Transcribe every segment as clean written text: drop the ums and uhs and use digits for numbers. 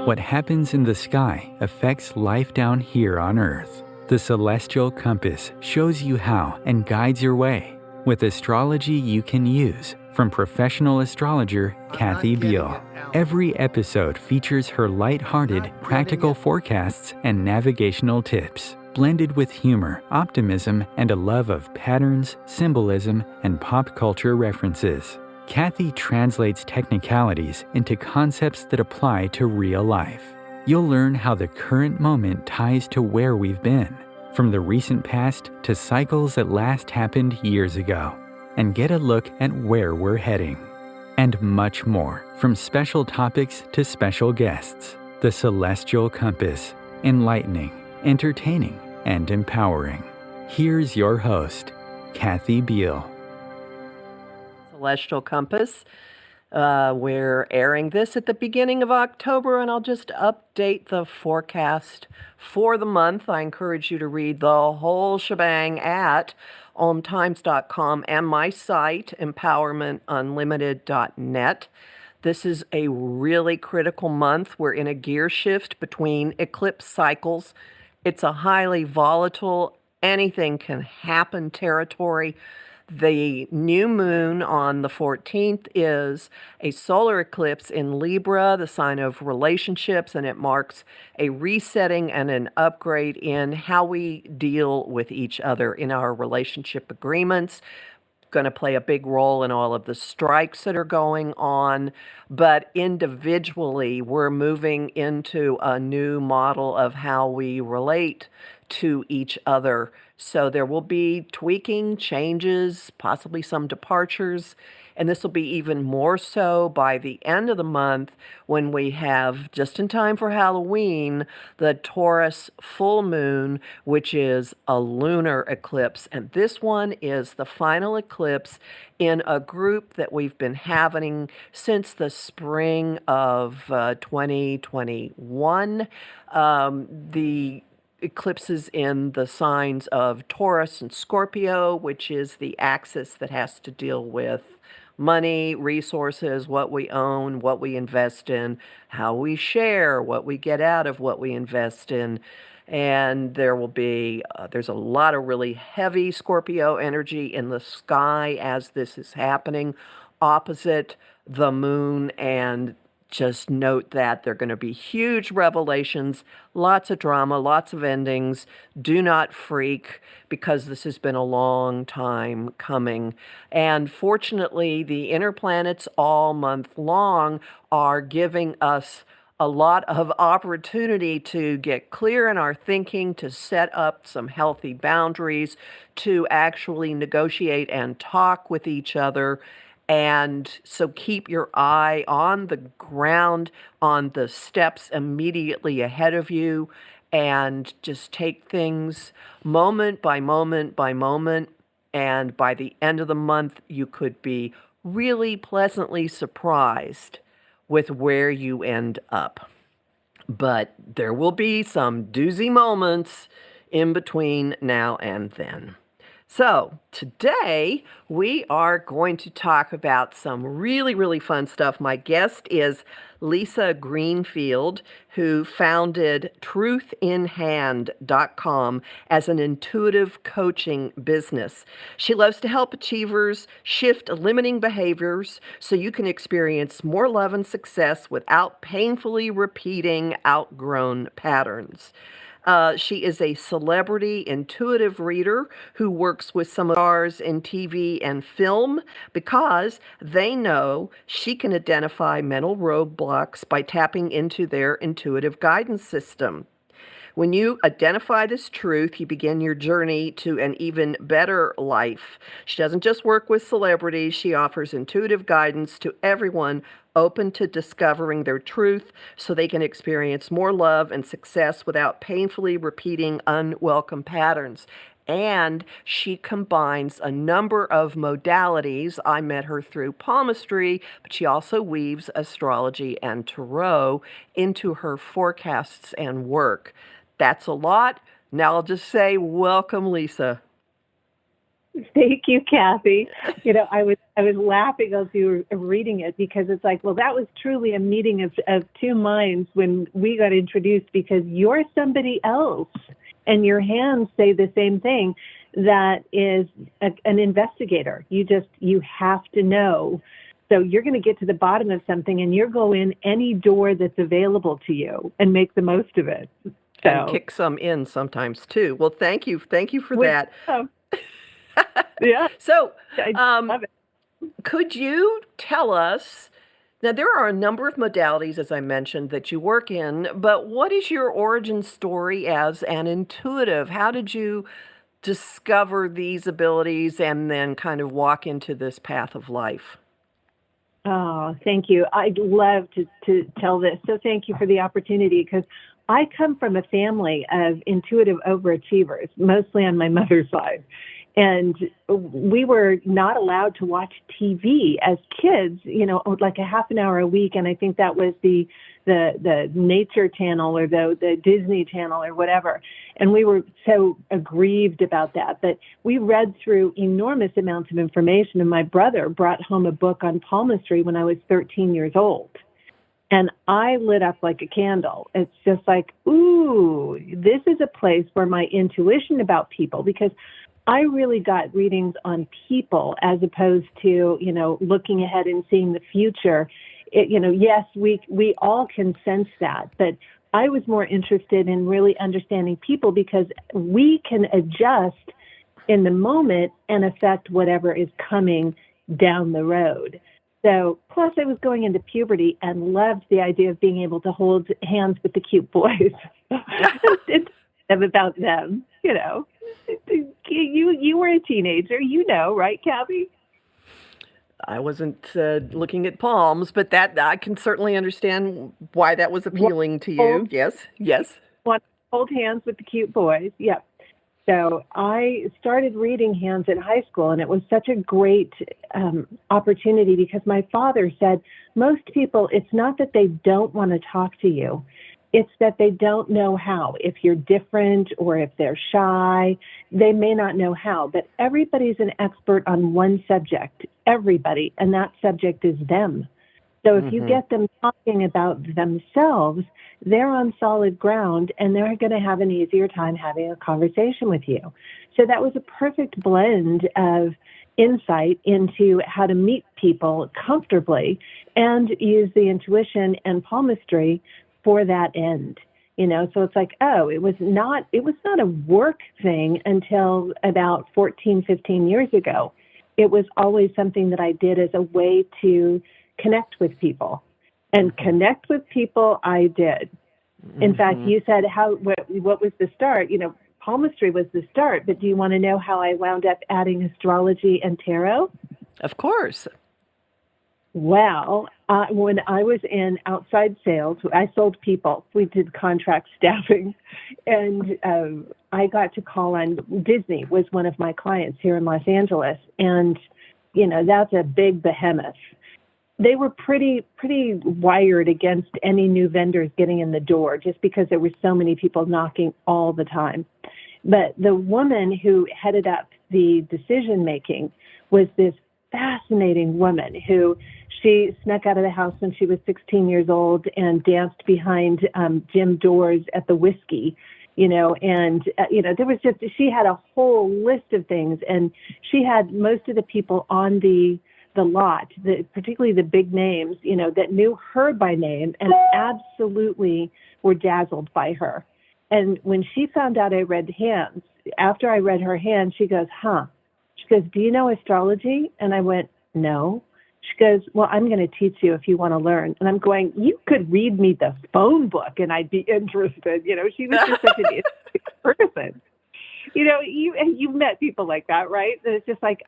What happens in the sky affects life down here on Earth. The celestial compass shows you how and guides your way with astrology you can use from professional astrologer Kathy Biehl. Every episode features her light-hearted, practical forecasts and navigational tips, blended with humor, optimism, and a love of patterns, symbolism, and pop culture references. Kathy translates technicalities into concepts that apply to real life. You'll learn how the current moment ties to where we've been, from the recent past to cycles that last happened years ago, and get a look at where we're heading. And much more, from special topics to special guests. The Celestial Compass, enlightening, entertaining, and empowering. Here's your host, Kathy Biehl. Celestial Compass. We're airing this at the beginning of October, and I'll just update the forecast for the month. I encourage you to read the whole shebang at OMTimes.com and my site, empowermentunlimited.net. This is a really critical month. We're in a gear shift between eclipse cycles. It's a highly volatile, anything can happen territory. The new moon on the 14th is a solar eclipse in Libra, the sign of relationships, and it marks a resetting and an upgrade in how we deal with each other in our relationship agreements. Going to play a big role in all of the strikes that are going on, but individually we're moving into a new model of how we relate to each other. So there will be tweaking, changes, possibly some departures, and this will be even more so by the end of the month when we have, just in time for Halloween, the Taurus full moon, which is a lunar eclipse. And this one is the final eclipse in a group that we've been having since the spring of 2021. The eclipses in the signs of Taurus and Scorpio, which is the axis that has to deal with money, resources, what we own, what we invest in, how we share, what we get out of what we invest in. And there will be, there's a lot of really heavy Scorpio energy in the sky as this is happening opposite the moon, and just note that there are going to be huge revelations, lots of drama, lots of endings. Do not freak, because this has been a long time coming. And fortunately, the inner planets all month long are giving us a lot of opportunity to get clear in our thinking, to set up some healthy boundaries, to actually negotiate and talk with each other. And so keep your eye on the ground, on the steps immediately ahead of you, and just take things moment by moment by moment. And by the end of the month, you could be really pleasantly surprised with where you end up. But there will be some doozy moments in between now and then. So today we are going to talk about some really, really fun stuff. My guest is Lisa Greenfield, who founded truthinhand.com as an intuitive coaching business. She loves to help achievers shift limiting behaviors so you can experience more love and success without painfully repeating outgrown patterns. She is a celebrity intuitive reader who works with some stars in TV and film because they know she can identify mental roadblocks by tapping into their intuitive guidance system. When you identify this truth, you begin your journey to an even better life. She doesn't just work with celebrities, she offers intuitive guidance to everyone open to discovering their truth so they can experience more love and success without painfully repeating unwelcome patterns. And she combines a number of modalities. I met her through Palmistry, but she also weaves astrology and tarot into her forecasts and work. That's a lot. Now I'll just say, welcome, Lisa. Thank you, Kathy. I was I was laughing as you were reading it because it's like, well, that was truly a meeting of two minds when we got introduced, because you're somebody else and your hands say the same thing. That is an investigator. You have to know. So you're going to get to the bottom of something, and you'll go in any door that's available to you and make the most of it. So, And kick some in sometimes too. Well, thank you for that. Yeah. So, I love it. could you tell us, now there are a number of modalities, as I mentioned, that you work in, but what is your origin story as an intuitive? How did you discover these abilities and then kind of walk into this path of life? Oh, thank you. I'd love to tell this. So thank you for the opportunity, because I come from a family of intuitive overachievers, mostly on my mother's side. And we were not allowed to watch TV as kids, like a half an hour a week. And I think that was the Nature Channel or the Disney Channel or whatever. And we were so aggrieved about that. But we read through enormous amounts of information. And my brother brought home a book on palmistry when I was 13 years old. And I lit up like a candle. It's just like, ooh, this is a place where my intuition about people, because I really got readings on people as opposed to, looking ahead and seeing the future. Yes, we all can sense that, but I was more interested in really understanding people, because we can adjust in the moment and affect whatever is coming down the road. So, plus I was going into puberty and loved the idea of being able to hold hands with the cute boys. It's about them, You were a teenager, right, Kathy? I wasn't looking at palms, but that I can certainly understand why that was appealing to you. Yes. Want to hold hands with the cute boys. Yep. So I started reading hands in high school, and it was such a great opportunity, because my father said most people, it's not that they don't want to talk to you. It's that they don't know how. If you're different or if they're shy, they may not know how. But everybody's an expert on one subject, everybody, and that subject is them. So if you get them talking about themselves, they're on solid ground, and they're going to have an easier time having a conversation with you. So that was a perfect blend of insight into how to meet people comfortably and use the intuition and palmistry for that end. So it's like, it was not a work thing until about 14, 15 years ago. It was always something that I did as a way to connect with people. And connect with people I did. In fact, you said what was the start? Palmistry was the start, but do you want to know how I wound up adding astrology and tarot? Of course. Well, when I was in outside sales, I sold people. We did contract staffing, and I got to call on Disney was one of my clients here in Los Angeles, and that's a big behemoth. They were pretty wired against any new vendors getting in the door, just because there were so many people knocking all the time. But the woman who headed up the decision making was this fascinating woman who she snuck out of the house when she was 16 years old and danced behind gym doors at the Whiskey, and there was she had a whole list of things, and she had most of the people on the lot, particularly the big names, that knew her by name and absolutely were dazzled by her. And when she found out I read hands, after I read her hand, she goes, She goes, do you know astrology? And I went, no. She goes, well, I'm going to teach you if you want to learn. And I'm going, you could read me the phone book and I'd be interested. She was just such an interesting person. You've met people like that, right? And it's just like,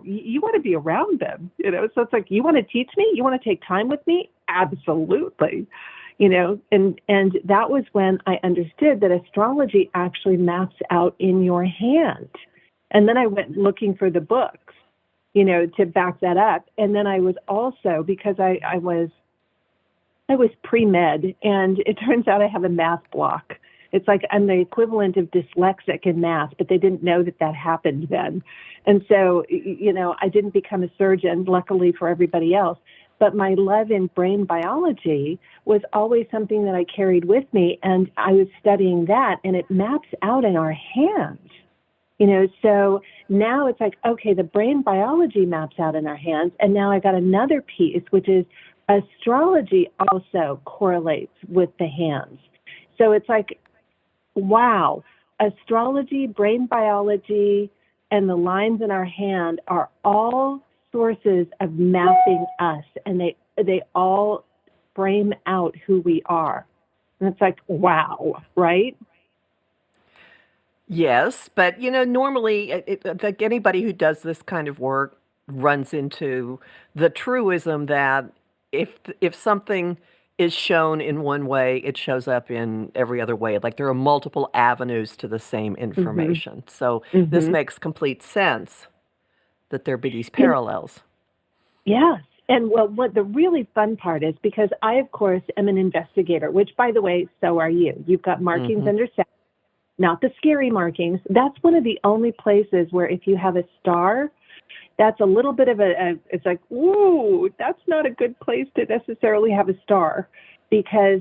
you want to be around them, So it's like, you want to teach me? You want to take time with me? Absolutely. And that was when I understood that astrology actually maps out in your hand. And then I went looking for the books, to back that up. And then I was also, because I was pre-med, and it turns out I have a math block. It's like I'm the equivalent of dyslexic in math, but they didn't know that that happened then. And so, I didn't become a surgeon, luckily for everybody else. But my love in brain biology was always something that I carried with me. And I was studying that, and it maps out in our hands. So now it's like, okay, the brain biology maps out in our hands. And now I got another piece, which is astrology also correlates with the hands. So it's like, wow, astrology, brain biology, and the lines in our hand are all sources of mapping us. And they all frame out who we are. And it's like, wow, right? Yes, but normally, like anybody who does this kind of work runs into the truism that if something is shown in one way, it shows up in every other way. Like there are multiple avenues to the same Mm-hmm. information. So this Mm-hmm. makes complete sense that there be these You know, parallels. yes. And well, what the really fun part is, because I, of course, am an investigator, which, by the way, so are you. You've got markings Hmm. under Saturn, not the scary markings. That's one of the only places where if you have a star, that's a little bit of it's like, ooh, that's not a good place to necessarily have a star, because,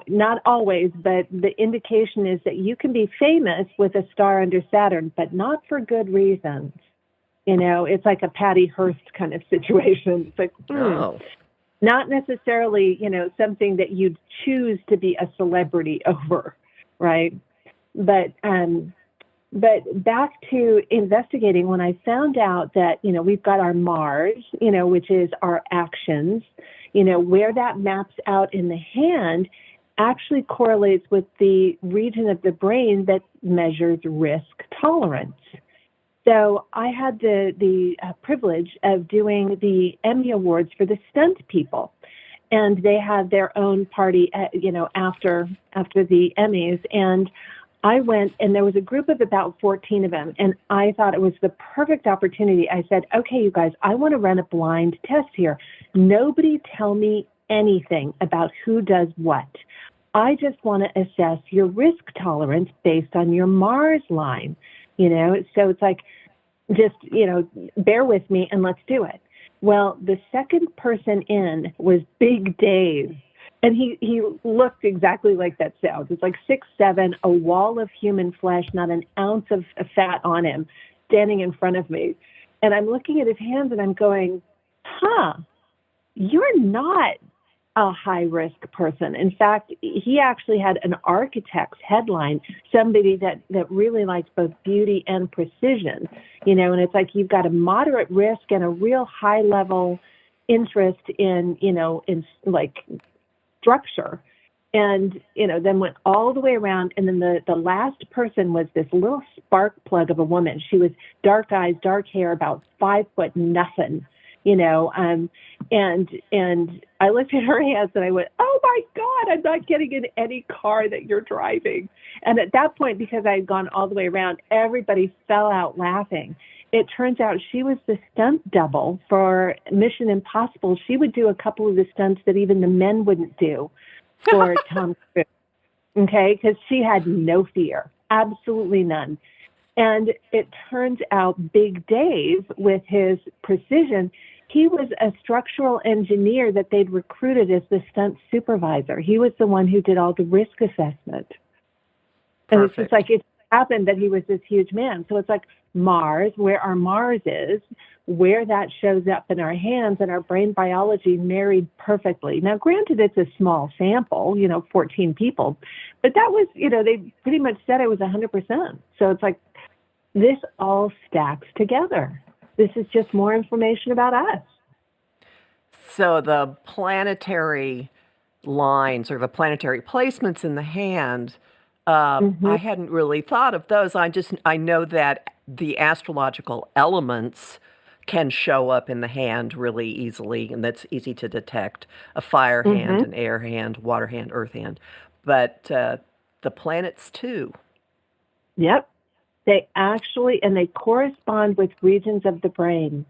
not always, but the indication is that you can be famous with a star under Saturn, but not for good reasons. It's like a Patty Hearst kind of situation. It's like, Oh, not necessarily, something that you'd choose to be a celebrity over, right? But back to investigating, when I found out that, we've got our Mars, which is our actions, where that maps out in the hand actually correlates with the region of the brain that measures risk tolerance. So I had the privilege of doing the Emmy Awards for the stunt people. And they had their own party, after the Emmys. And I went, and there was a group of about 14 of them, and I thought it was the perfect opportunity. I said, okay, you guys, I want to run a blind test here. Nobody tell me anything about who does what. I just want to assess your risk tolerance based on your Mars line, So it's like, just, bear with me and let's do it. Well, the second person in was Big Dave. And he looked exactly like that sounds. It's like 6'7", a wall of human flesh, not an ounce of fat on him, standing in front of me. And I'm looking at his hands and I'm going, you're not a high-risk person. In fact, he actually had an architect's headline, somebody that really likes both beauty and precision, and it's like you've got a moderate risk and a real high-level interest in, in like structure. And, then went all the way around. And then the last person was this little spark plug of a woman. She was dark eyes, dark hair, about 5 foot nothing, and I looked at her hands and I went, oh my God, I'm not getting in any car that you're driving. And at that point, because I had gone all the way around, everybody fell out laughing. It turns out she was the stunt double for Mission Impossible. She would do a couple of the stunts that even the men wouldn't do for Tom Cruise, okay? Because she had no fear, absolutely none. And it turns out Big Dave, with his precision, he was a structural engineer that they'd recruited as the stunt supervisor. He was the one who did all the risk assessment. And it's just like, it happened that he was this huge man. So it's like Mars, where our Mars is, where that shows up in our hands, and our brain biology married perfectly. Now, granted, it's a small sample, 14 people, but that was, they pretty much said it was 100%. So it's like, this all stacks together. This is just more information about us. So the planetary lines or the planetary placements in the hand, I hadn't really thought of those. I know that the astrological elements can show up in the hand really easily, and that's easy to detect: a fire hand, an air hand, water hand, earth hand. But the planets too. Yep. They actually, and they correspond with regions of the brain.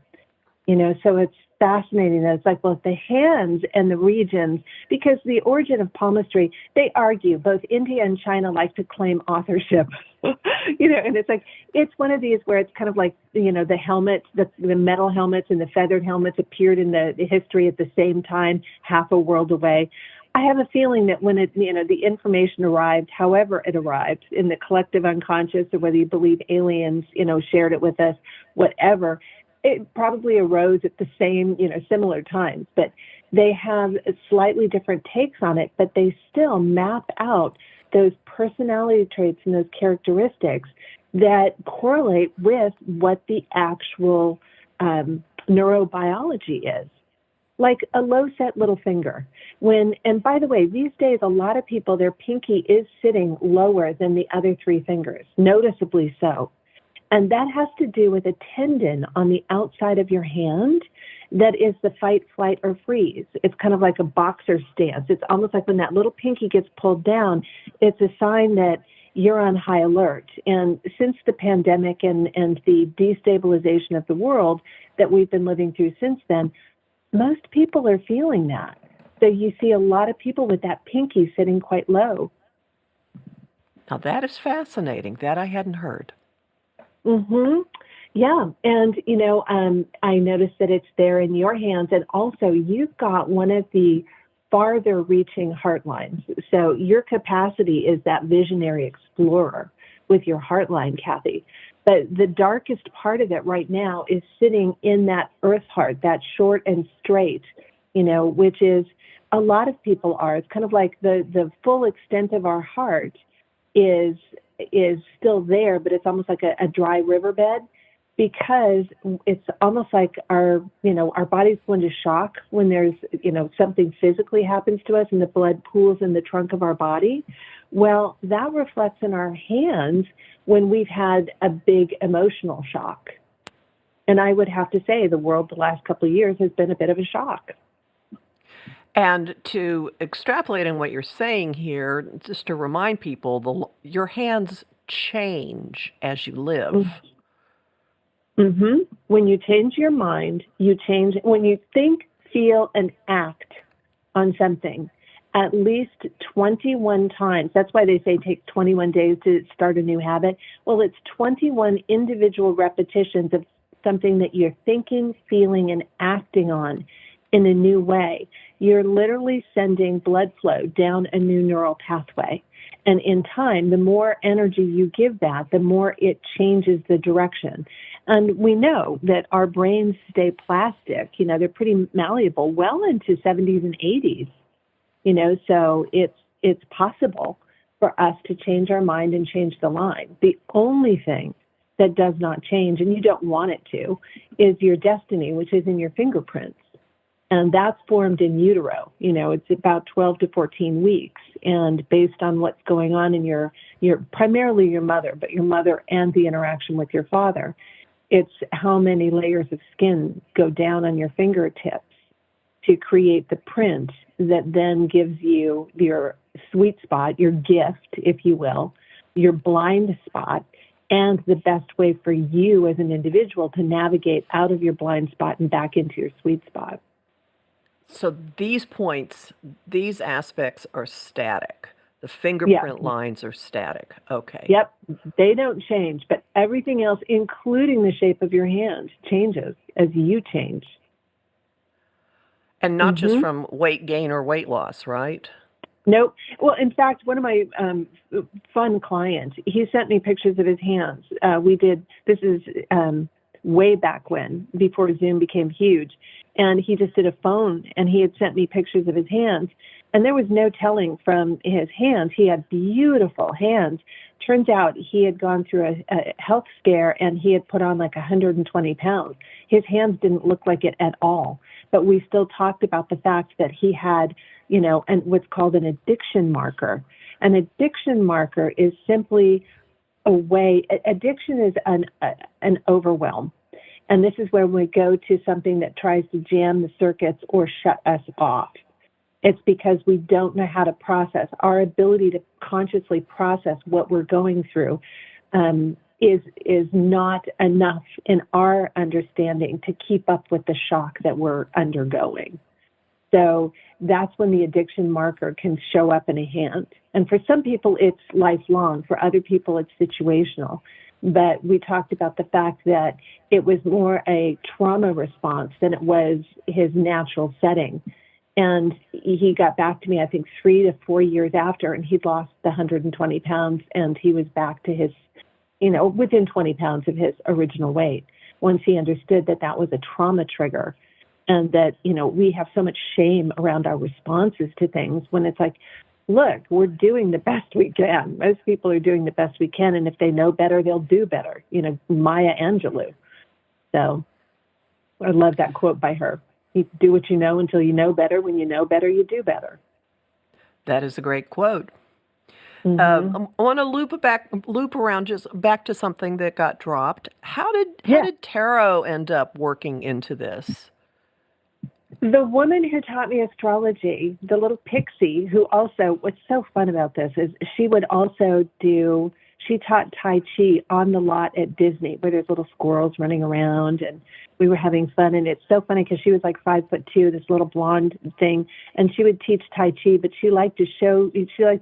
So it's fascinating that it's like both the hands and the regions, because the origin of palmistry, they argue both India and China like to claim authorship, and it's like, it's one of these where it's kind of like, the helmets, the metal helmets and the feathered helmets appeared in the history at the same time, half a world away. I have a feeling that when the information arrived, however it arrived, in the collective unconscious, or whether you believe aliens, shared it with us, whatever, it probably arose at the same, similar times. But they have slightly different takes on it, but they still map out those personality traits and those characteristics that correlate with what the actual neurobiology is. Like a low set little finger. And by the way, these days, a lot of people, their pinky is sitting lower than the other three fingers, noticeably so. And that has to do with a tendon on the outside of your hand that is the fight, flight, or freeze. It's kind of like a boxer stance. It's almost like when that little pinky gets pulled down, it's a sign that you're on high alert. And since the pandemic and the destabilization of the world that we've been living through since then, most people are feeling that. So you see a lot of people with that pinky sitting quite low. Now that is fascinating. That I hadn't heard. Mm-hmm. Yeah. And, I noticed that it's there in your hands. And also you've got one of the farther reaching heart lines. So your capacity is that visionary explorer with your heart line, Kathy. But the darkest part of it right now is sitting in that earth heart, that short and straight, which is a lot of people are. It's kind of like the full extent of our heart is still there, but it's almost like a dry riverbed, because it's almost like our body's going to shock when there's, something physically happens to us and the blood pools in the trunk of our body. Well, that reflects in our hands when we've had a big emotional shock. And I would have to say the world the last couple of years has been a bit of a shock. And to extrapolate on what you're saying here, just to remind people, your hands change as you live. Mm-hmm. When you change your mind, you change. When you think, feel, and act on something at least 21 times. That's why they say it takes 21 days to start a new habit. Well, it's 21 individual repetitions of something that you're thinking, feeling, and acting on in a new way. You're literally sending blood flow down a new neural pathway. And in time, the more energy you give that, the more it changes the direction. And we know that our brains stay plastic. They're pretty malleable well into 70s and 80s. So it's possible for us to change our mind and change the line. The only thing that does not change, and you don't want it to, is your destiny, which is in your fingerprints. And that's formed in utero. It's about 12 to 14 weeks. And based on what's going on in your primarily your mother, but your mother and the interaction with your father, it's how many layers of skin go down on your fingertips to create the print that then gives you your sweet spot, your gift, if you will, your blind spot, and the best way for you as an individual to navigate out of your blind spot and back into your sweet spot. So these points, these aspects are static. The fingerprint lines are static. Okay. Yep. They don't change, but everything else, including the shape of your hand, changes as you change. And not just from weight gain or weight loss, right? Nope. Well, in fact, one of my fun clients, he sent me pictures of his hands. This is way back when, before Zoom became huge. And he just did a phone, and he had sent me pictures of his hands. And there was no telling from his hands. He had beautiful hands. Turns out he had gone through a health scare, and he had put on like 120 pounds. His hands didn't look like it at all. But we still talked about the fact that he had, and what's called an addiction marker. An addiction marker is simply a way. Addiction is an overwhelm. And this is where we go to something that tries to jam the circuits or shut us off. It's because we don't know how to process. Our ability to consciously process what we're going through is not enough in our understanding to keep up with the shock that we're undergoing. So that's when the addiction marker can show up in a hand. And for some people, it's lifelong. For other people, it's situational. But we talked about the fact that it was more a trauma response than it was his natural setting. And he got back to me, I think, 3 to 4 years after, and he'd lost the 120 pounds, and he was back to his, within 20 pounds of his original weight, once he understood that that was a trauma trigger. And that, we have so much shame around our responses to things when it's like, look, we're doing the best we can. Most people are doing the best we can. And if they know better, they'll do better. Maya Angelou. So I love that quote by her. You do what you know until you know better. When you know better, you do better. That is a great quote. Mm-hmm. I want to loop around just back to something that got dropped. How did tarot end up working into this? The woman who taught me astrology, the little pixie, who also, what's so fun about this is she taught Tai Chi on the lot at Disney where there's little squirrels running around, and we were having fun. And it's so funny because she was like 5'2", this little blonde thing, and she would teach Tai Chi, but she liked to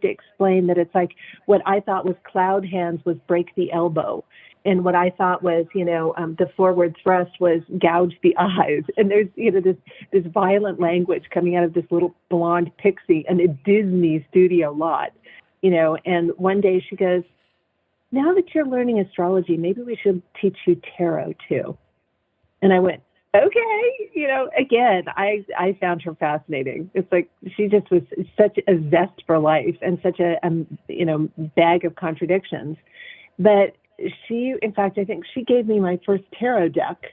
explain that it's like what I thought was cloud hands was break the elbow. And what I thought was, the forward thrust was gouge the eyes. And there's, this violent language coming out of this little blonde pixie in a Disney studio lot, and one day she goes, now that you're learning astrology, maybe we should teach you tarot too. And I went, okay, again, I found her fascinating. It's like she just was such a zest for life and such a, bag of contradictions. But she, in fact, I think she gave me my first tarot deck,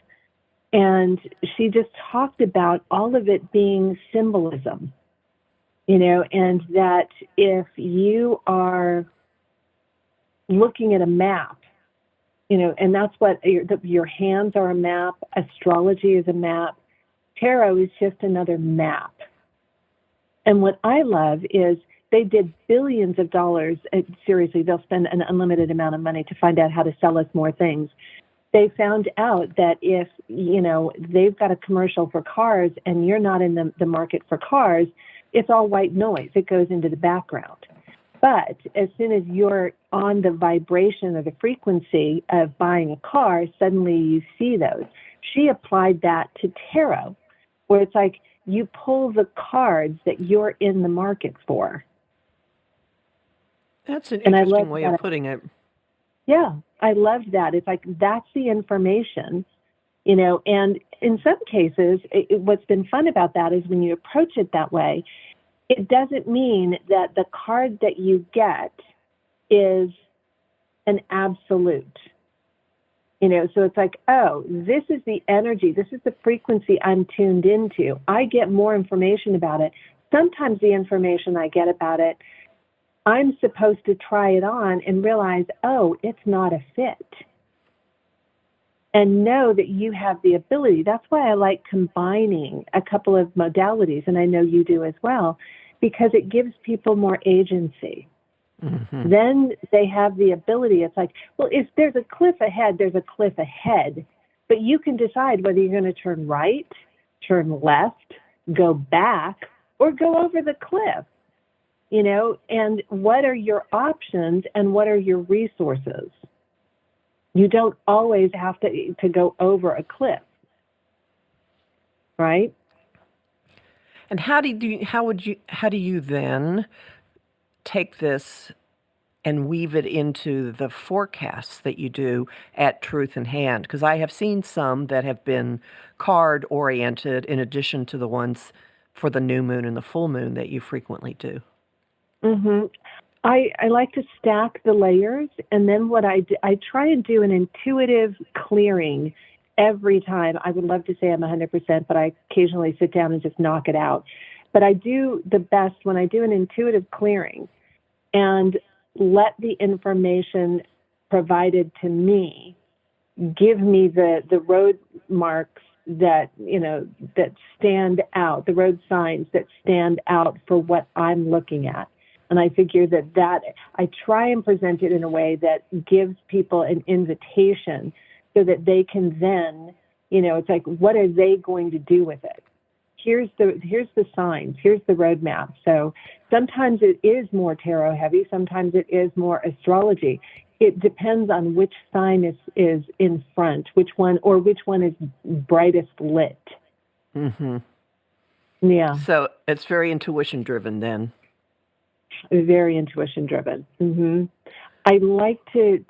and she just talked about all of it being symbolism, and that if you are looking at a map, and that's what your hands are a map, astrology is a map, tarot is just another map. And what I love is they did billions of dollars. Seriously, they'll spend an unlimited amount of money to find out how to sell us more things. They found out that if, they've got a commercial for cars and you're not in the market for cars, it's all white noise. It goes into the background. But as soon as you're on the vibration or the frequency of buying a car, suddenly you see those. She applied that to tarot, where it's like you pull the cards that you're in the market for. That's an interesting way of putting it. Yeah, I loved that. It's like that's the information, and in some cases, what's been fun about that is when you approach it that way, it doesn't mean that the card that you get is an absolute. So it's like, oh, this is the energy, this is the frequency I'm tuned into. I get more information about it. Sometimes the information I get about it, I'm supposed to try it on and realize, oh, it's not a fit. And know that you have the ability. That's why I like combining a couple of modalities, and I know you do as well, because it gives people more agency. Mm-hmm. Then they have the ability. It's like, well, if there's a cliff ahead, there's a cliff ahead. But you can decide whether you're going to turn right, turn left, go back, or go over the cliff. And what are your options and what are your resources? You don't always have to go over a cliff, right? And how do you then take this and weave it into the forecasts that you do at Truth in Hand? Because I have seen some that have been card oriented in addition to the ones for the new moon and the full moon that you frequently do. Mm-hmm. I like to stack the layers, and then what I try and do an intuitive clearing every time. I would love to say I'm 100%, but I occasionally sit down and just knock it out. But I do the best when I do an intuitive clearing and let the information provided to me give me the road marks that, that stand out, the road signs that stand out for what I'm looking at. And I figure that I try and present it in a way that gives people an invitation so that they can then, it's like, what are they going to do with it? Here's the signs, here's the roadmap. So sometimes it is more tarot heavy, sometimes it is more astrology. It depends on which sign is in front, which one is brightest lit. Mm-hmm. Yeah. So it's very intuition driven then. Very intuition driven. Mm-hmm. I like to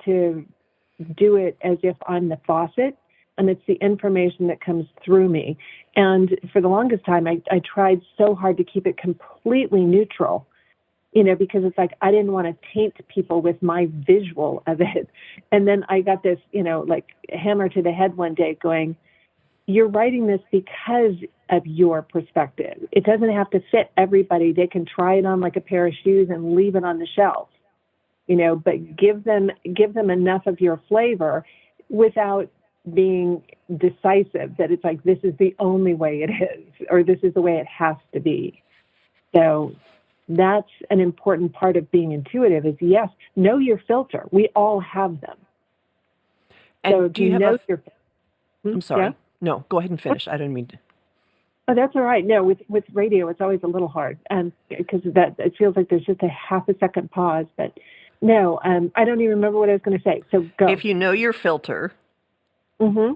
do it as if I'm the faucet, and it's the information that comes through me. And for the longest time, I tried so hard to keep it completely neutral, because it's like I didn't want to taint people with my visual of it. And then I got this, like hammer to the head one day going, you're writing this because of your perspective. It doesn't have to fit everybody. They can try it on like a pair of shoes and leave it on the shelf, but give them enough of your flavor without being decisive that it's like, this is the only way it is, or this is the way it has to be. So that's an important part of being intuitive is, yes, know your filter. We all have them. And so do you have your I'm sorry. Yeah? No, go ahead and finish. I don't mean to. Oh, that's all right. No, with radio, it's always a little hard, because it feels like there's just a half a second pause. But no, I don't even remember what I was going to say. So go. If you know your filter, Mm-hmm.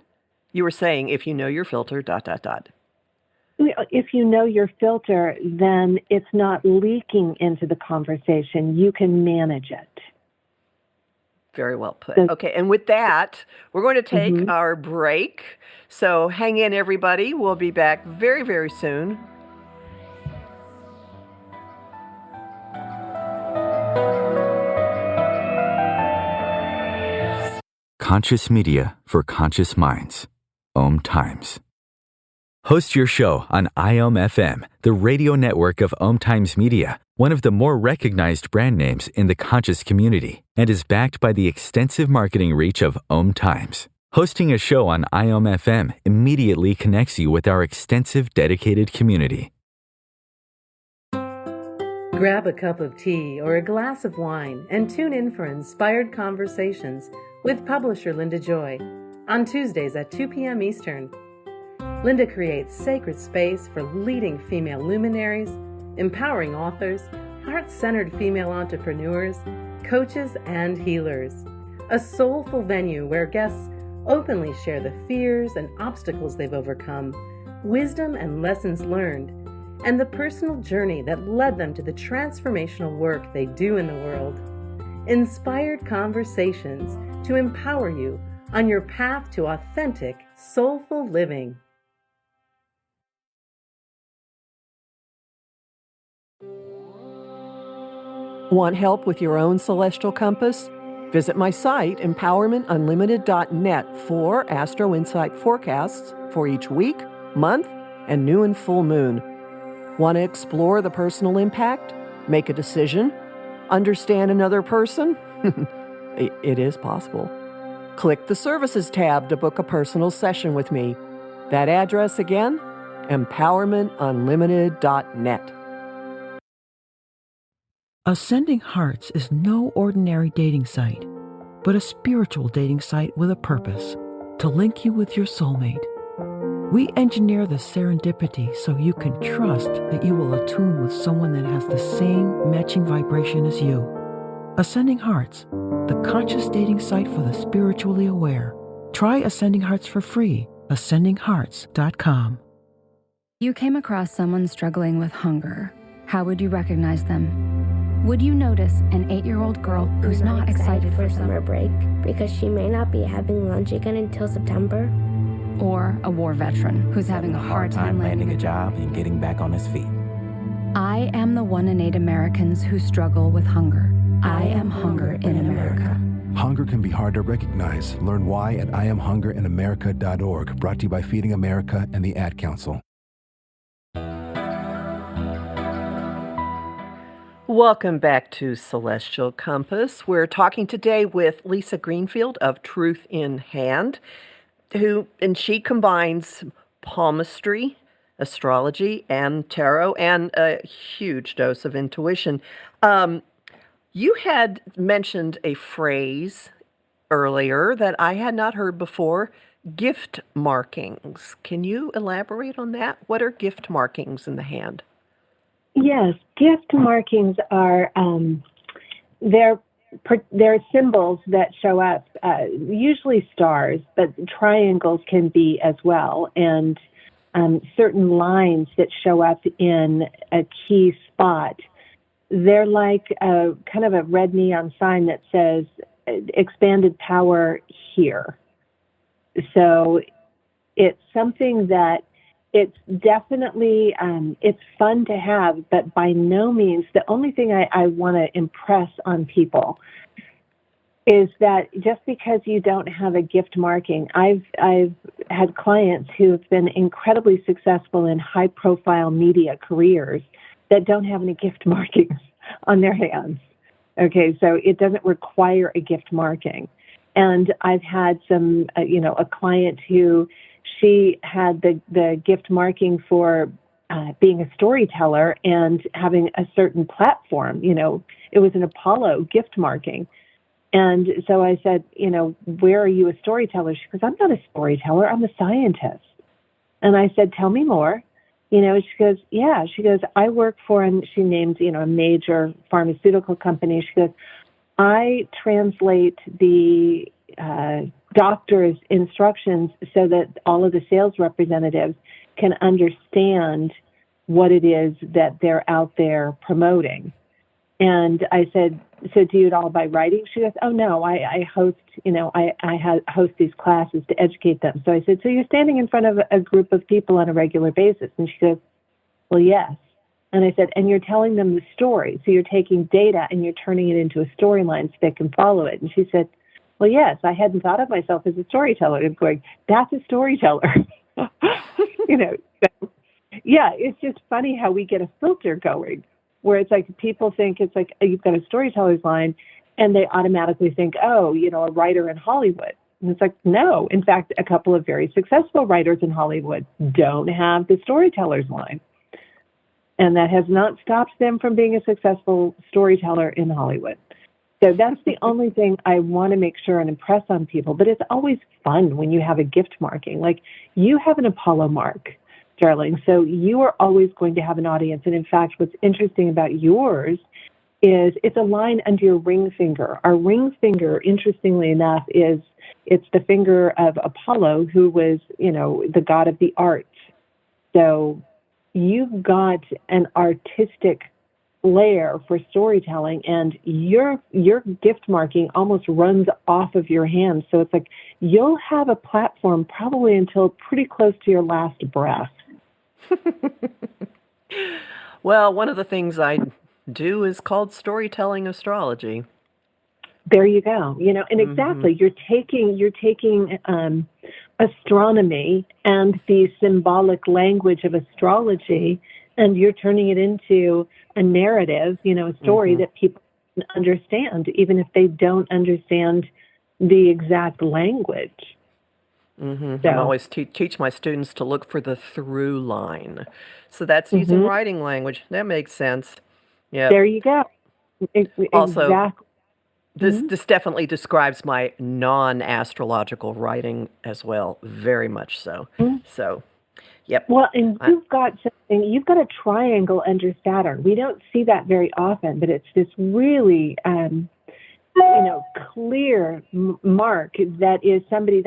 you were saying if you know your filter, ... If you know your filter, then it's not leaking into the conversation. You can manage it. Very well put. Okay, and with that, we're going to take our break. So hang in, everybody. We'll be back very, very soon. Conscious media for conscious minds. OMTimes. Host your show on FM, the radio network of OMTimes Media, one of the more recognized brand names in the conscious community, and is backed by the extensive marketing reach of OMTimes. Hosting a show on FM immediately connects you with our extensive dedicated community. Grab a cup of tea or a glass of wine and tune in for Inspired Conversations with publisher Linda Joy on Tuesdays at 2 p.m. Eastern. Linda creates sacred space for leading female luminaries, empowering authors, heart-centered female entrepreneurs, coaches, and healers. A soulful venue where guests openly share the fears and obstacles they've overcome, wisdom and lessons learned, and the personal journey that led them to the transformational work they do in the world. Inspired Conversations to empower you on your path to authentic, soulful living. Want help with your own celestial compass? Visit my site, empowermentunlimited.net, for Astro Insight forecasts for each week, month, and new and full moon. Want to explore the personal impact? Make a decision? Understand another person? It is possible. Click the Services tab to book a personal session with me. That address again, empowermentunlimited.net. Ascending Hearts is no ordinary dating site, but a spiritual dating site with a purpose, to link you with your soulmate. We engineer the serendipity so you can trust that you will attune with someone that has the same matching vibration as you. Ascending Hearts, the conscious dating site for the spiritually aware. Try Ascending Hearts for free, ascendinghearts.com. You came across someone struggling with hunger. How would you recognize them? Would you notice an 8-year-old girl who's not excited for summer break because she may not be having lunch again until September? Or a war veteran who's having a hard time landing a job and getting back on his feet? I am the 1 in 8 Americans who struggle with hunger. I am hunger in America. Hunger can be hard to recognize. Learn why at IamHungerInAmerica.org. Brought to you by Feeding America and the Ad Council. Welcome back to Celestial Compass. We're talking today with Lisa Greenfield of Truth in Hand, and she combines palmistry, astrology and tarot and a huge dose of intuition. You had mentioned a phrase earlier that I had not heard before, gift markings. Can you elaborate on that? What are gift markings in the hand? Yes, gift markings are they're symbols that show up, usually stars, but triangles can be as well, and certain lines that show up in a key spot. They're like a kind of a red neon sign that says expanded power here. So it's something that it's definitely, it's fun to have, but by no means, the only thing I want to impress on people is that just because you don't have a gift marking, I've had clients who have been incredibly successful in high profile media careers that don't have any gift markings on their hands. Okay, so it doesn't require a gift marking. And I've had a client who she had the gift marking for being a storyteller and having a certain platform. It was an Apollo gift marking. And so I said, where are you a storyteller? She goes, I'm not a storyteller, I'm a scientist. And I said, tell me more. She goes, yeah. She goes, I work for, and she named, a major pharmaceutical company. She goes, I translate the doctor's instructions so that all of the sales representatives can understand what it is that they're out there promoting. And I said, so do you do it all by writing? She goes, oh no, I host, I host these classes to educate them. So I said, so you're standing in front of a group of people on a regular basis? And she goes, well, yes. And I said, and you're telling them the story. So you're taking data and you're turning it into a storyline so they can follow it. And she said, well, yes, I hadn't thought of myself as a storyteller. I'm going, that's a storyteller. So, yeah, it's just funny how we get a filter going where it's like people think it's like you've got a storyteller's line and they automatically think, oh, a writer in Hollywood. And it's like, no. In fact, a couple of very successful writers in Hollywood don't have the storyteller's line. And that has not stopped them from being a successful storyteller in Hollywood. So that's the only thing I want to make sure and impress on people. But it's always fun when you have a gift marking. Like you have an Apollo mark, darling. So you are always going to have an audience. And in fact, what's interesting about yours is it's a line under your ring finger. Our ring finger, interestingly enough, it's the finger of Apollo, who was, the god of the arts. So you've got an artistic layer for storytelling, and your gift marking almost runs off of your hand. So it's like you'll have a platform probably until pretty close to your last breath. Well, one of the things I do is called storytelling astrology. There you go. And exactly, you're taking astronomy and the symbolic language of astrology, and you're turning it into a narrative, a story that people can understand, even if they don't understand the exact language. So, I always teach my students to look for the through line. So that's using writing language. That makes sense. Yeah. There you go. Also, exactly. This definitely describes my non-astrological writing as well, very much so. So, yep. Well, and you've got a triangle under Saturn. We don't see that very often, but it's this really, clear mark that is somebody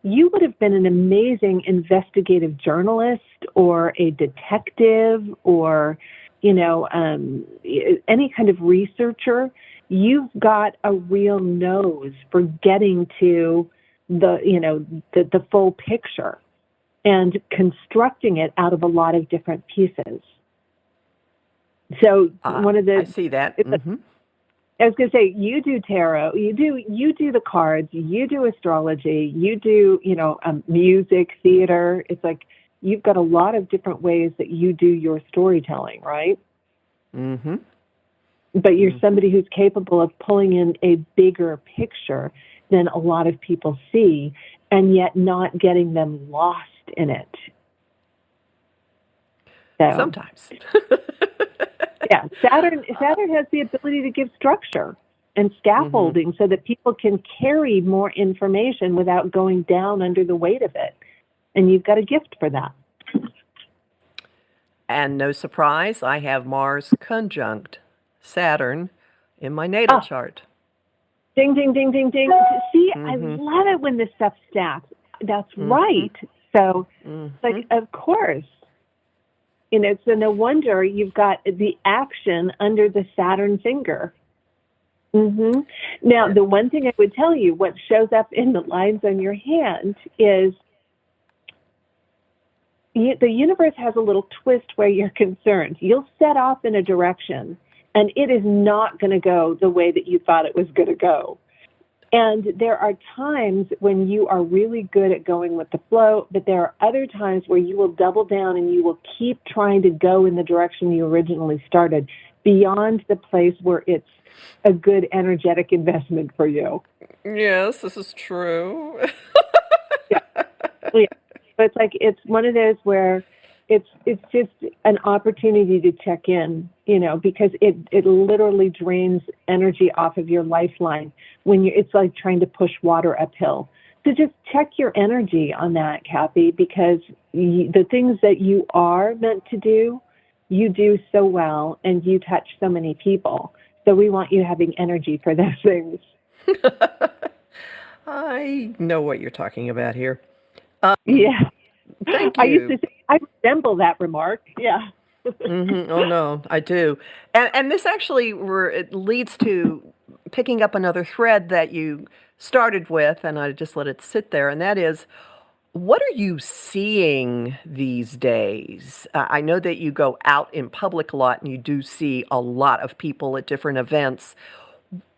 you would have been an amazing investigative journalist or a detective or, any kind of researcher. You've got a real nose for getting to the full picture and constructing it out of a lot of different pieces. So I see that. I was going to say, you do tarot, you do the cards, you do astrology, you do, music, theater. It's like you've got a lot of different ways that you do your storytelling, right? But you're somebody who's capable of pulling in a bigger picture than a lot of people see, and yet not getting them lost in it. So sometimes. yeah, Saturn has the ability to give structure and scaffolding so that people can carry more information without going down under the weight of it. And you've got a gift for that. And no surprise, I have Mars conjunct Saturn in my natal chart. Ding, ding, ding, ding, ding. See, I love it when this stuff stacks. That's right. So, like, of course, so no wonder you've got the action under the Saturn finger. Now, the one thing I would tell you, what shows up in the lines on your hand is the universe has a little twist where you're concerned. You'll set off in a direction, and it is not going to go the way that you thought it was going to go. And there are times when you are really good at going with the flow, but there are other times where you will double down and you will keep trying to go in the direction you originally started, beyond the place where it's a good energetic investment for you. Yes, this is true. Yeah. So it's like, it's one of those where it's just an opportunity to check in, because it literally drains energy off of your lifeline when it's like trying to push water uphill. So just check your energy on that, Kathy, because the things that you are meant to do, you do so well, and you touch so many people. So we want you having energy for those things. I know what you're talking about here. Yeah. Thank you. I used to say, I resemble that remark. Yeah. Oh, no, I do. And this actually it leads to picking up another thread that you started with, and I just let it sit there, and that is, what are you seeing these days? I know that you go out in public a lot, and you do see a lot of people at different events.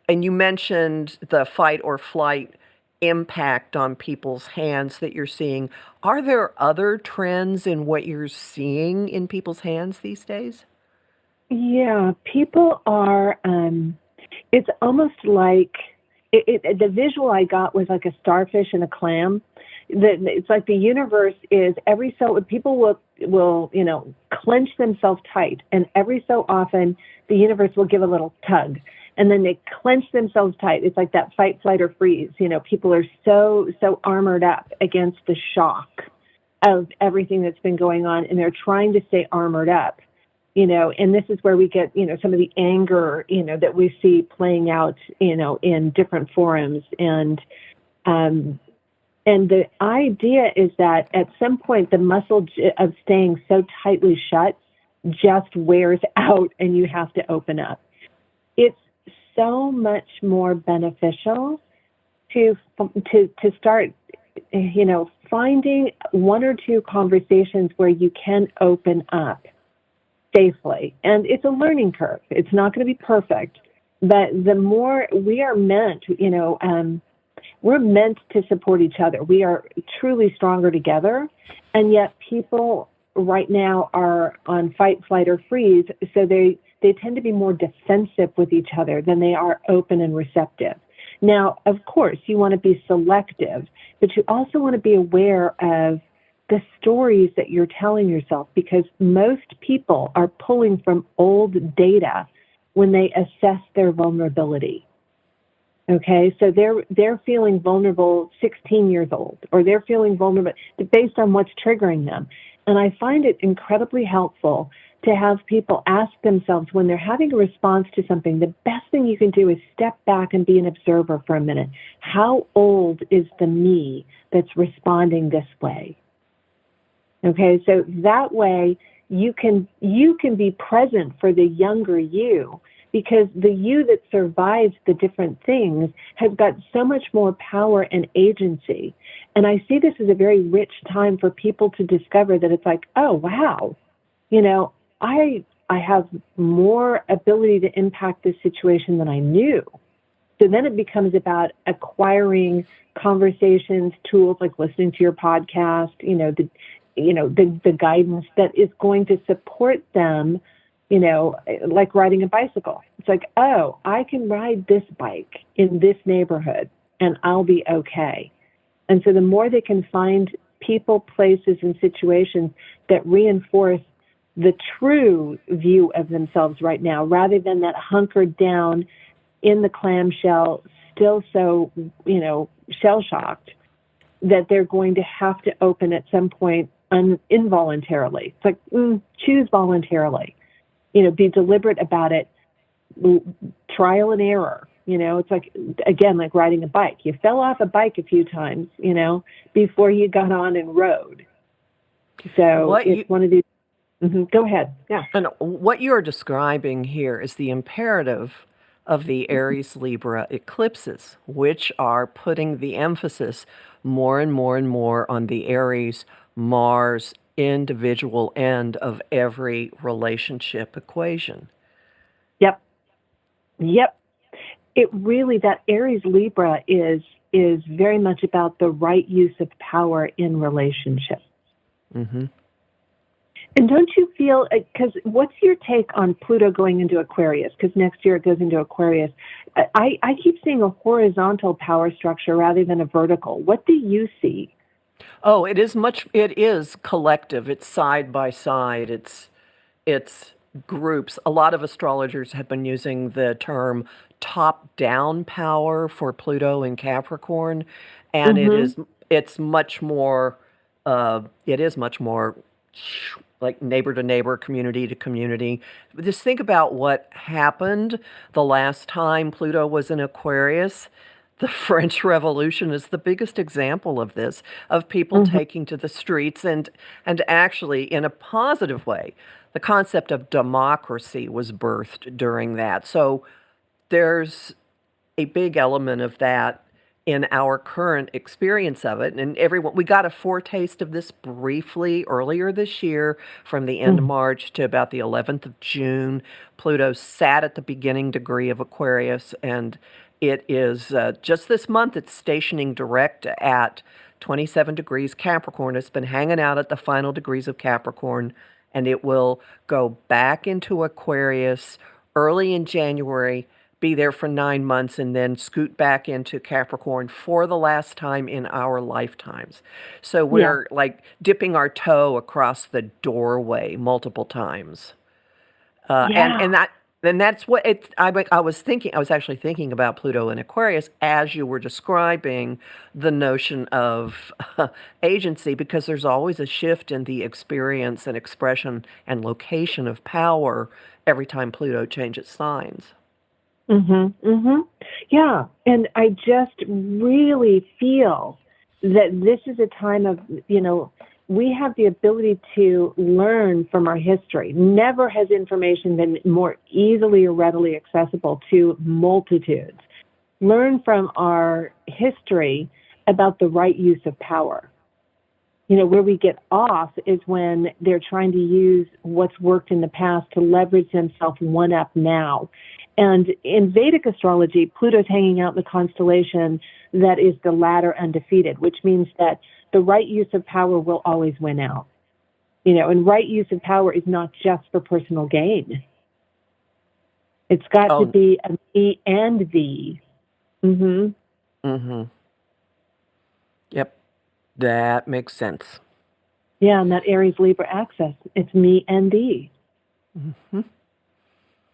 And you mentioned the fight or flight impact on people's hands that you're seeing. Are there other trends in what you're seeing in people's hands these days? Yeah, people are, it's almost like, the visual I got was like a starfish and a clam. It's like the universe is people will clench themselves tight, and every so often the universe will give a little tug, and then they clench themselves tight. It's like that fight, flight, or freeze. People are so armored up against the shock of everything that's been going on, and they're trying to stay armored up. And this is where we get, some of the anger, that we see playing out, in different forums. And the idea is that at some point, the muscle of staying so tightly shut just wears out, and you have to open up. It's so much more beneficial to start, finding one or two conversations where you can open up safely. And it's a learning curve. It's not going to be perfect, but the more we are meant, we're meant to support each other. We are truly stronger together. And yet people right now are on fight, flight, or freeze. So they tend to be more defensive with each other than they are open and receptive. Now, of course, you want to be selective, but you also want to be aware of the stories that you're telling yourself, because most people are pulling from old data when they assess their vulnerability. Okay, so they're feeling vulnerable 16 years old, or they're feeling vulnerable based on what's triggering them. And I find it incredibly helpful to have people ask themselves, when they're having a response to something, the best thing you can do is step back and be an observer for a minute. How old is the me that's responding this way? Okay, so that way you can be present for the younger you, because the you that survives the different things has got so much more power and agency. And I see this as a very rich time for people to discover that it's like, oh, wow, I have more ability to impact this situation than I knew. So then it becomes about acquiring conversations, tools like listening to your podcast, the guidance that is going to support them, like riding a bicycle. It's like, oh, I can ride this bike in this neighborhood and I'll be okay. And so the more they can find people, places, and situations that reinforce the true view of themselves right now, rather than that hunkered down in the clamshell, still so, shell-shocked, that they're going to have to open at some point involuntarily. It's like, choose voluntarily. Be deliberate about it, trial and error. It's like, again, like riding a bike. You fell off a bike a few times, before you got on and rode. So one of these. Go ahead. Yeah. And what you're describing here is the imperative of the Aries Libra eclipses, which are putting the emphasis more and more and more on the Aries Mars individual end of every relationship equation. Yep. It really, that Aries Libra is very much about the right use of power in relationships. Mm-hmm. And don't you feel, because what's your take on Pluto going into Aquarius? Because next year it goes into Aquarius. I keep seeing a horizontal power structure rather than a vertical. What do you see? Oh, it is collective. It's side by side. It's groups. A lot of astrologers have been using the term top-down power for Pluto in Capricorn, and it's much more like neighbor to neighbor, community to community. Just think about what happened the last time Pluto was in Aquarius. The French Revolution is the biggest example of this, of people taking to the streets and actually, in a positive way, the concept of democracy was birthed during that. So there's a big element of that in our current experience of it. And we got a foretaste of this briefly earlier this year from the end of March to about the 11th of June. Pluto sat at the beginning degree of Aquarius, and it is just this month it's stationing direct at 27 degrees Capricorn. It's been hanging out at the final degrees of Capricorn, and it will go back into Aquarius early in January, be there for 9 months, and then scoot back into Capricorn for the last time in our lifetimes. So we're like dipping our toe across the doorway multiple times. And that's what I was thinking. I was actually thinking about Pluto in Aquarius as you were describing the notion of agency, because there's always a shift in the experience and expression and location of power every time Pluto changes signs. Yeah, and I just really feel that this is a time of, we have the ability to learn from our history. Never has information been more easily or readily accessible to multitudes. Learn from our history about the right use of power. Where we get off is when they're trying to use what's worked in the past to leverage themselves one up now. And in Vedic astrology, Pluto's hanging out in the constellation that is the ladder undefeated, which means that the right use of power will always win out. And right use of power is not just for personal gain. It's got to be a me and thee. Yep. That makes sense. Yeah, and that Aries Libra axis, it's me and thee.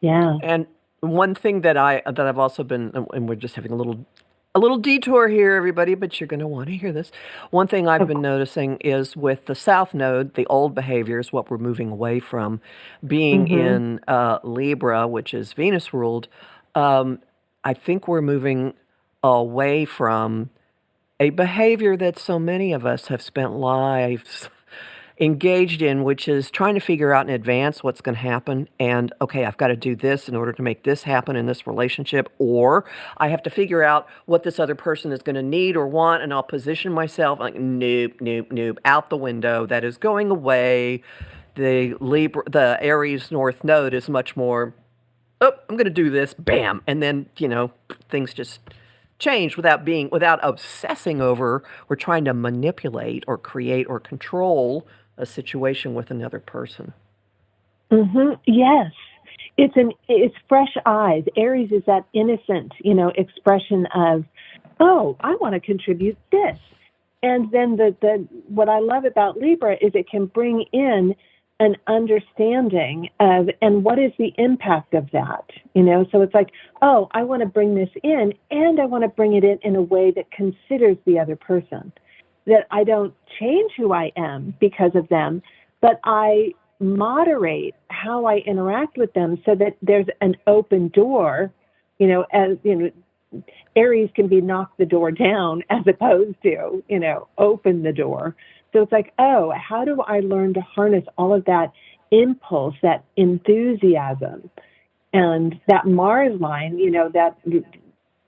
Yeah. And one thing that I've also been, and we're just having a little detour here, everybody, but you're going to want to hear this. One thing I've been noticing is with the South Node, the old behaviors, what we're moving away from, being in Libra, which is Venus ruled. I think we're moving away from a behavior that so many of us have spent lives engaged in, which is trying to figure out in advance what's going to happen. And, okay, I've got to do this in order to make this happen in this relationship, or I have to figure out what this other person is going to need or want, and I'll position myself like, nope, out the window. That is going away. The Aries North Node is much more, I'm going to do this, bam. And then, things just change without obsessing over or trying to manipulate or create or control a situation with another person. Yes. It's fresh eyes. Aries is that innocent, expression of, I want to contribute this. And then what I love about Libra is it can bring in an understanding of, and what is the impact of that? So it's like, oh, I want to bring this in, and I want to bring it in a way that considers the other person, that I don't change who I am because of them, but I moderate how I interact with them so that there's an open door, Aries can be knock the door down as opposed to, open the door. So it's like, oh, how do I learn to harness all of that impulse, that enthusiasm, and that Mars line, that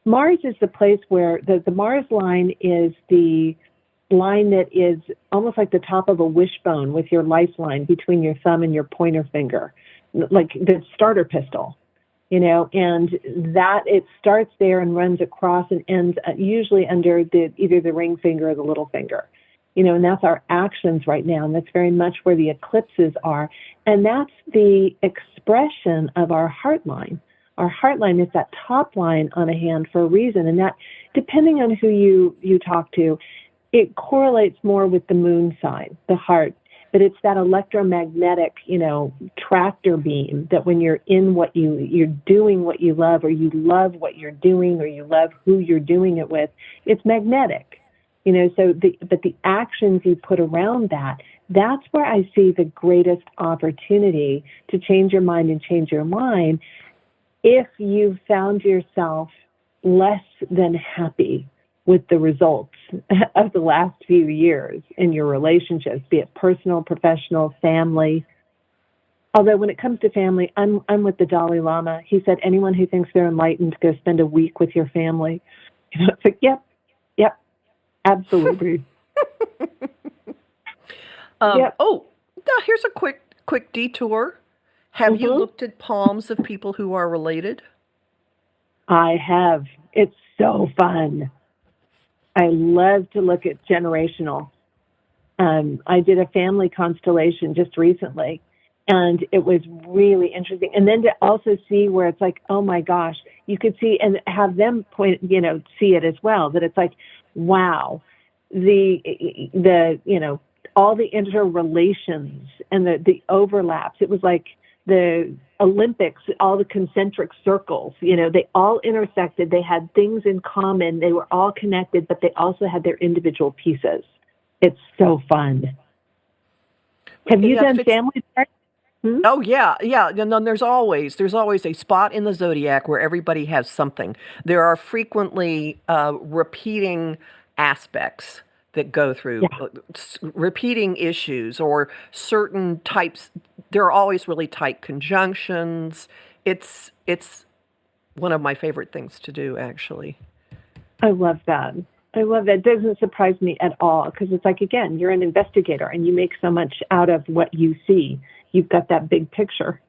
Mars is the place where the Mars line is the line that is almost like the top of a wishbone with your lifeline between your thumb and your pointer finger, like the starter pistol. And that it starts there and runs across and ends usually under either the ring finger or the little finger. And that's our actions right now. And that's very much where the eclipses are. And that's the expression of our heart line. Our heart line is that top line on a hand for a reason. And that, depending on who you talk to, it correlates more with the moon sign, the heart. But it's that electromagnetic, tractor beam that when you're in you're doing what you love, or you love what you're doing, or you love who you're doing it with, it's magnetic. But the actions you put around that's where I see the greatest opportunity to change your mind and change your line if you've found yourself less than happy with the results of the last few years in your relationships, be it personal, professional, family. Although when it comes to family, I'm with the Dalai Lama. He said, anyone who thinks they're enlightened, go spend a week with your family. It's like, yep, absolutely. Yep. Oh, now here's a quick detour. Have you looked at palms of people who are related? I have. It's so fun. I love to look at generational. I did a family constellation just recently, and it was really interesting. And then to also see where it's like, oh my gosh, you could see and have them see it as well, that it's like, wow, all the interrelations and the overlaps. It was like the Olympics, all the concentric circles, they all intersected. They had things in common. They were all connected, but they also had their individual pieces. It's so fun. Have you done family charts? Oh yeah. And then there's always a spot in the zodiac where everybody has something. There are frequently repeating aspects that go through repeating issues or certain types. There are always really tight conjunctions. It's one of my favorite things to do, actually. I love that. It doesn't surprise me at all, because it's like, again, you're an investigator and you make so much out of what you see. You've got that big picture,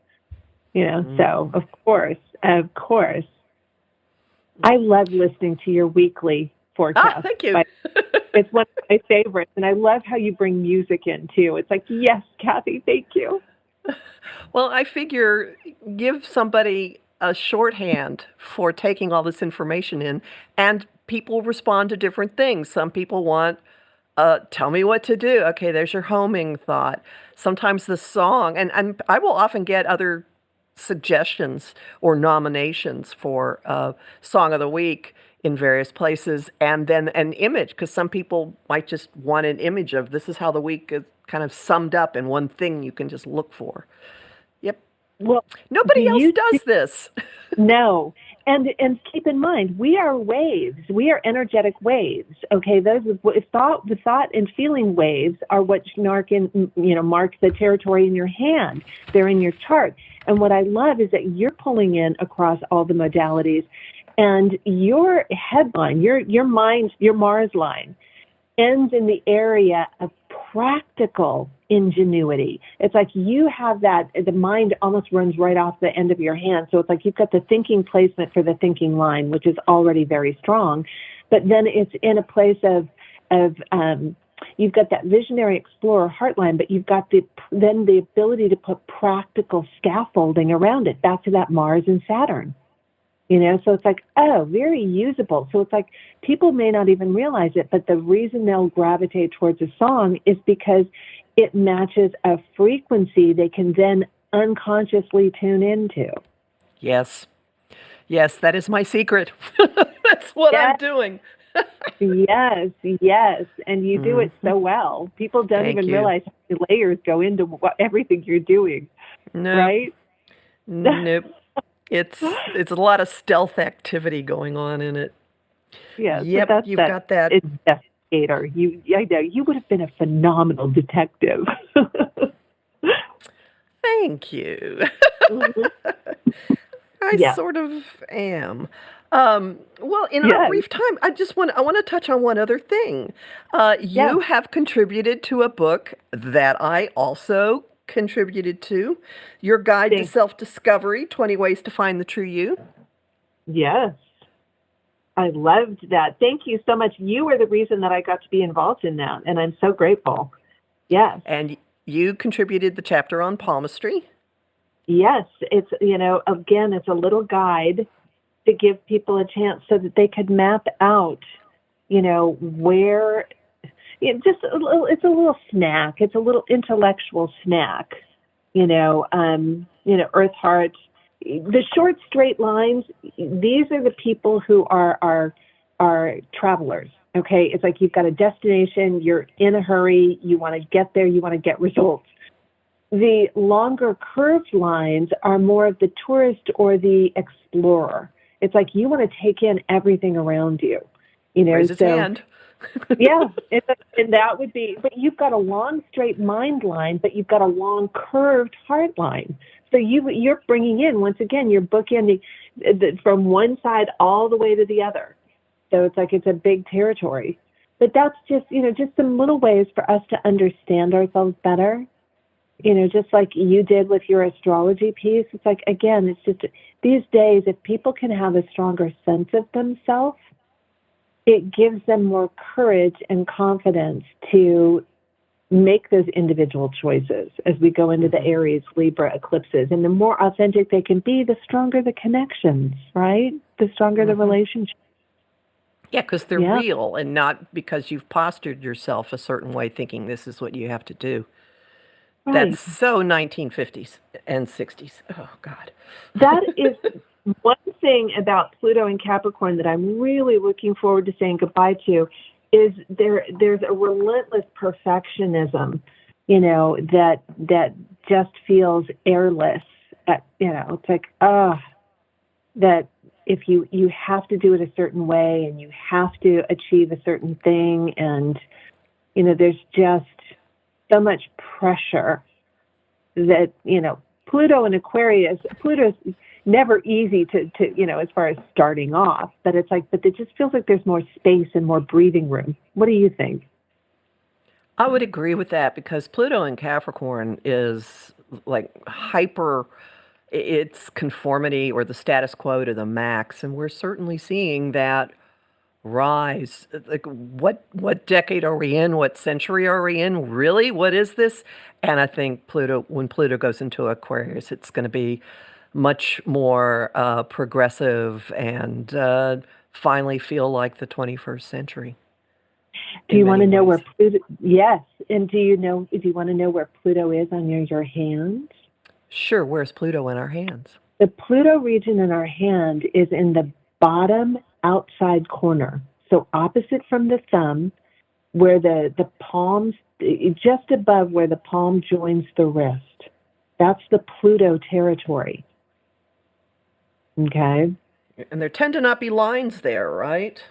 so of course. I love listening to your weekly forecast. Thank you. It's one of my favorites. And I love how you bring music in too. It's like, yes, Kathy, thank you. Well, I figure give somebody a shorthand for taking all this information in, and people respond to different things. Some people want, tell me what to do. Okay, there's your homing thought. Sometimes the song, and I will often get other suggestions or nominations for Song of the Week in various places, and then an image, because some people might just want an image of this is how the week is kind of summed up in one thing you can just look for. Yep. Well, nobody else does this. No. And keep in mind, we are waves. We are energetic waves. Okay, the thought and feeling waves are what mark the territory in your hand. They're in your chart. And what I love is that you're pulling in across all the modalities, and your headline, your Mars line, ends in the area of practical ingenuity. It's like you have that, the mind almost runs right off the end of your hand. So it's like you've got the thinking placement for the thinking line, which is already very strong. But then it's in a place of you've got that visionary explorer heart line, but you've got the ability to put practical scaffolding around it, back to that Mars and Saturn. So it's like, oh, very usable. So it's like people may not even realize it, but the reason they'll gravitate towards a song is because it matches a frequency they can then unconsciously tune into. Yes. Yes, that is my secret. That's what I'm doing. Yes, yes. And you do it so well. People don't Thank even you. realize how many layers go into everything you're doing. No. Right? Nope. It's a lot of stealth activity going on in it. Yes. Yep, But you've got that. Investigator. I know you would have been a phenomenal detective. Thank you. Mhm. I Yeah. sort of am. Well, in our Yes. brief time, I want to touch on one other thing. You Yes. have contributed to a book that I also contributed to, Your Guide to Thanks. Self-Discovery, 20 Ways to Find the True You. Yes. I loved that. Thank you so much. You were the reason that I got to be involved in that, and I'm so grateful. Yes. And you contributed the chapter on palmistry. Yes. It's, again, it's a little guide to give people a chance so that they could map out, where it's a little snack. It's a little intellectual snack, Earth Heart. The short straight lines, these are the people who are travelers. Okay. It's like you've got a destination, you're in a hurry, you want to get there, you want to get results. The longer curved lines are more of the tourist or the explorer. It's like you want to take in everything around you. Raise his hand. Yeah, and that would be, but you've got a long straight mind line, but you've got a long curved heart line. So you're bringing in, once again, you're bookending from one side all the way to the other. So it's like it's a big territory. But that's just, just some little ways for us to understand ourselves better. Just like you did with your astrology piece. It's like, again, it's just these days, if people can have a stronger sense of themselves, it gives them more courage and confidence to make those individual choices as we go into the Aries, Libra eclipses. And the more authentic they can be, the stronger the connections, right? The stronger the relationship. Yeah, because they're real and not because you've postured yourself a certain way thinking this is what you have to do. Right. That's so 1950s and 60s. Oh, God. That is one thing about Pluto and Capricorn that I'm really looking forward to saying goodbye to is there's a relentless perfectionism, that just feels airless. It's like, that if you have to do it a certain way and you have to achieve a certain thing, and, there's just so much pressure that, Pluto and Aquarius, Pluto's never easy to as far as starting off, but it's like, but it just feels like there's more space and more breathing room. What do you think? I would agree with that because Pluto in Capricorn is like hyper, it's conformity or the status quo to the max. And we're certainly seeing that rise. Like, what decade are we in? What century are we in? Really? What is this? And I think when Pluto goes into Aquarius, it's going to be much more progressive and finally feel like the 21st century. Do you want to know where Pluto? Yes, and do you want to know where Pluto is on your hands? Sure. Where's Pluto in our hands? The Pluto region in our hand is in the bottom outside corner, so opposite from the thumb, where the palms, just above where the palm joins the wrist. That's the Pluto territory. Okay. And there tend to not be lines there, right?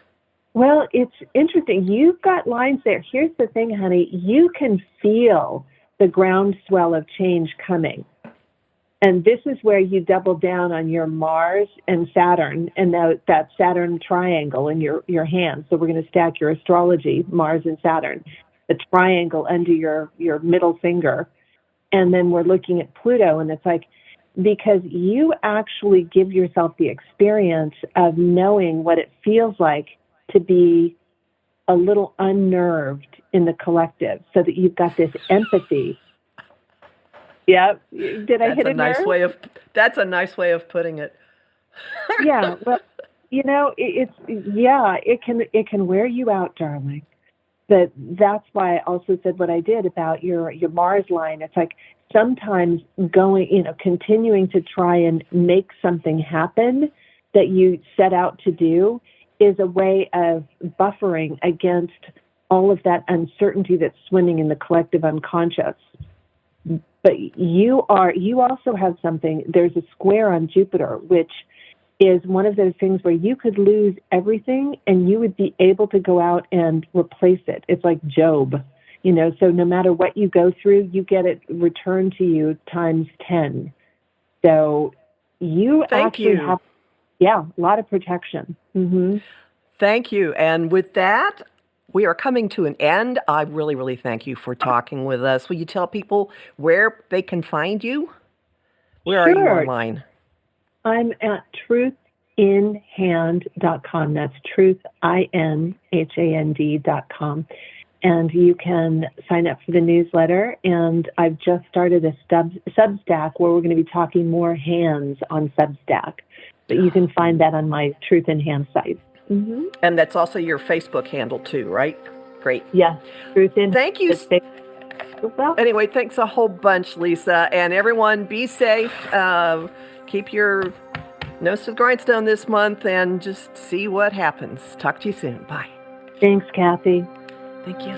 Well, it's interesting. You've got lines there. Here's the thing, honey. You can feel the groundswell of change coming. And this is where you double down on your Mars and Saturn and that Saturn triangle in your hand. So we're going to stack your astrology, Mars and Saturn, the triangle under your middle finger. And then we're looking at Pluto, and it's like, because you actually give yourself the experience of knowing what it feels like to be a little unnerved in the collective, so that you've got this empathy. Yep. Did I hit a nerve? That's a nice way of putting it. Yeah. Well, it can wear you out, darling. But that's why I also said what I did about your Mars line. It's like sometimes continuing to try and make something happen that you set out to do is a way of buffering against all of that uncertainty that's swimming in the collective unconscious. But you also have something, there's a square on Jupiter, which is one of those things where you could lose everything and you would be able to go out and replace it. It's like Job, so no matter what you go through, you get it returned to you times 10. So you have, a lot of protection. Mm-hmm. Thank you. And with that, we are coming to an end. I really, really thank you for talking with us. Will you tell people where they can find you? Where are you online? I'm at truthinhand.com. That's truthinhand.com. And you can sign up for the newsletter. And I've just started a Substack where we're going to be talking more hands on Substack. But you can find that on my Truth in Hand site. Mm-hmm. And that's also your Facebook handle too, right? Great. Yes. Truth in. Thank you. Well, anyway, thanks a whole bunch, Lisa. And everyone, be safe. Keep your nose to the grindstone this month and just see what happens. Talk to you soon. Bye. Thanks, Kathy. Thank you.